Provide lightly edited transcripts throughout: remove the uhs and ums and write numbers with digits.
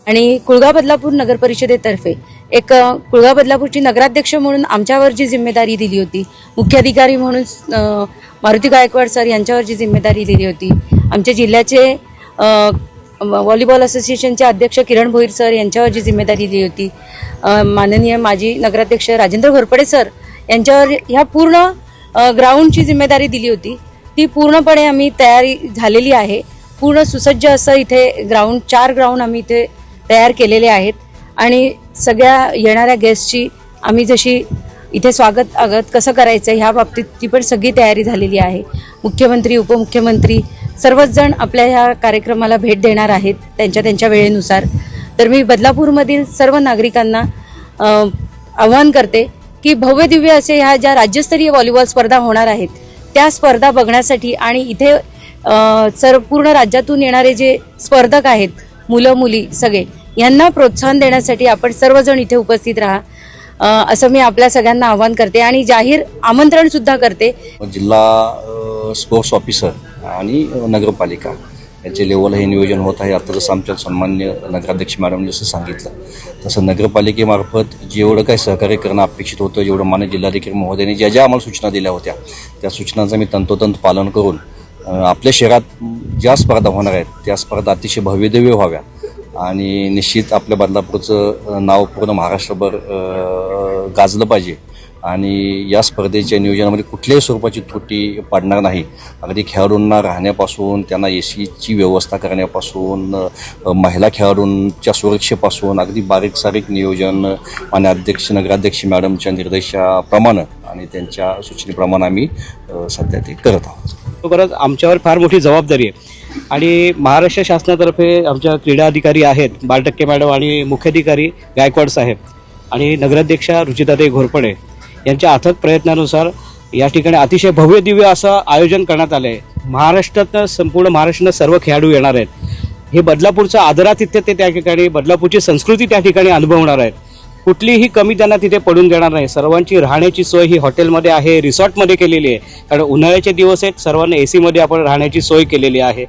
आणि कुळगाव बदलापूर नगर परिषदेतर्फे एक कुळगाव बदलापूरची नगराध्यक्ष म्हणून आमच्यावर जी जिम्मेदारी दिली होती, मुख्याधिकारी म्हणून मारुती गायकवाड सर यांच्यावर जी जिम्मेदारी दिली होती, आमच्या जिल्ह्याचे व्हॉलीबॉल असोसिएशनचे अध्यक्ष किरण भोईर सर यांच्यावर जी जिम्मेदारी दिली होती, माननीय माजी नगराध्यक्ष राजेंद्र घोरपडे सर यांच्यावर ह्या पूर्ण ग्राउंडची जिम्मेदारी दिली होती, ती पूर्णपणे आम्ही तयारी झालेली आहे। पूर्ण सुसज्ज असं इथे 4 ग्राउंड आम्ही इथे तयार केलेले आहेत आणि सगळ्या येणाऱ्या गेस्टची आम्ही जशी इथे स्वागत कसं करायचं ह्या बाबतीत ती पण सगळी तयारी झालेली आहे। मुख्यमंत्री, उपमुख्यमंत्री सर्वच जण आपल्या ह्या कार्यक्रमाला भेट देणार आहेत त्यांच्या वेळेनुसार। तर मी बदलापूरमधील सर्व नागरिकांना आवाहन करते की भव्य दिव्य असे ह्या ज्या राज्यस्तरीय व्हॉलीबॉल स्पर्धा होणार आहेत त्या स्पर्धा बघण्यासाठी आणि इथे पूर्ण राज्यातून येणारे जे स्पर्धक आहेत, मुलं मुली सगळे, यांना प्रोत्साहन देण्यासाठी आपण सर्वजण इथे उपस्थित राहा असं मी आपल्या सगळ्यांना आवाहन करते आणि जाहीर आमंत्रण सुद्धा करते। जिल्हा स्पोर्ट्स ऑफिसर आणि नगरपालिका याचे लेवल हे नियोजन होत आहे। आता जसं आमच्या सन्मान्य नगराध्यक्ष मॅडम जसं सांगितलं तसं नगरपालिकेमार्फत जेवढं काही सहकार्य करणं अपेक्षित होतं, जेवढं मान्य जिल्हाधिकारी महोदयांनी ज्या आम्हाला सूचना दिल्या होत्या त्या सूचनांचं मी तंतोतंत पालन करून आपल्या शहरात ज्या स्पर्धा होणार आहेत त्या स्पर्धा अतिशय भव्यदिव्य व्हाव्या आणि निश्चित आपल्या बदलापूरचं नाव पूर्ण महाराष्ट्रभर गाजलं पाहिजे आणि या स्पर्धेच्या नियोजनामध्ये कुठल्याही स्वरूपाची त्रुटी पडणार नाही। अगदी खेळाडूंना राहण्यापासून, त्यांना एसीची व्यवस्था करण्यापासून, महिला खेळाडूंच्या सुरक्षेपासून अगदी बारीक सारीक नियोजन माननीय नगराध्यक्ष मॅडमच्या निर्देशाप्रमाणे आणि त्यांच्या सूचनेप्रमाणे आम्ही सध्या ते करत आहोत। खरोखरच आमच्यावर फार मोठी जबाबदारी आहे आणि महाराष्ट्र शासनातर्फे आमच्या क्रीडा अधिकारी आहेत बालटक्के मॅडम आणि मुख्याधिकारी गायकवाड साहेब आणि नगराध्यक्षा रुचिताताई घोरपडे यांच्या अथक प्रयत्नानुसार या ठिकाणी अतिशय भव्य दिव्य असं आयोजन करण्यात आलं आहे। महाराष्ट्रातनं संपूर्ण महाराष्ट्रातनं सर्व खेळाडू येणार आहेत। हे बदलापूरचं आदरातिथ्य ते त्या ठिकाणी, बदलापूरची संस्कृती त्या ठिकाणी अनुभवणार आहेत। कुठलीही कमी त्यांना तिथे पडून देणार नाही। सर्वांची राहण्याची सोय ही हॉटेलमध्ये आहे, रिसॉर्टमध्ये केलेली आहे, कारण उन्हाळ्याचे दिवस आहेत, सर्वांना एसीमध्ये आपण राहण्याची सोय केलेली आहे।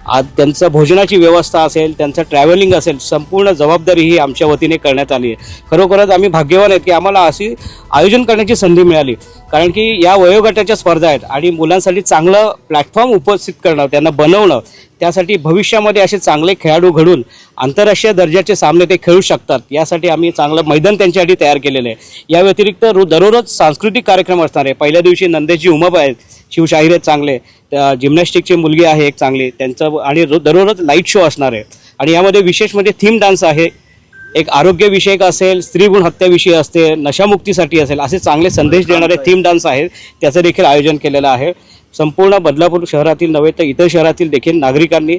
आज त्यांचं भोजनाची व्यवस्था असेल, त्यांचं ट्रॅव्हलिंग असेल, संपूर्ण जबाबदारी ही आमच्या वतीने करण्यात आली आहे। खरोखरच आम्ही भाग्यवान आहेत की आम्हाला अशी आयोजन करण्याची संधी मिळाली, कारण की या वयोगटाच्या स्पर्धा आहेत आणि मुलांसाठी चांगलं प्लॅटफॉर्म उपस्थित करणं, त्यांना बनवणं, त्यासाठी भविष्यामध्ये असे चांगले खेळाडू घडून आंतरराष्ट्रीय दर्जाचे सामने ते खेळू शकतात, यासाठी आम्ही चांगलं मैदान त्यांच्यासाठी तयार केलेलं आहे। या व्यतिरिक्त दररोज सांस्कृतिक कार्यक्रम असणार आहे। पहिल्या दिवशी नंदेची उमप आहेत, शिवशाहीर आहेत चांगले, जिम्नॅस्टिकची मुलगी आहे एक चांगली, त्यांचं आणि दररोज लाईट शो असणार आहे आणि यामध्ये विशेष म्हणजे थीम डान्स आहे, एक आरोग्यविषयक असेल, स्त्रीगुण हत्याविषयी असते, नशामुक्तीसाठी असेल, असे चांगले संदेश देणारे थीम डान्स आहेत, त्याचं देखील आयोजन केलेलं आहे। संपूर्ण बदलापूर शहरातील नव्हे तर इतर शहरातील देखील नागरिकांनी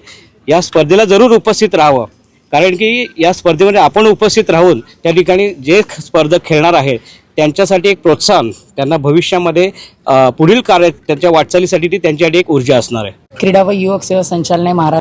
या स्पर्धेला जरूर उपस्थित राहावं, कारण की या स्पर्धेमध्ये आपण उपस्थित राहून त्या ठिकाणी जे स्पर्धक खेळणार आहे त्यांच्यासाठी एक प्रोत्साहन, त्यांना भविष्यामध्ये पुढील कार्य त्यांच्या वाटचालीसाठी ती त्यांच्यासाठी एक ऊर्जा असणार आहे। क्रीडा व युवक सेवा संचालनालय महाराष्ट्र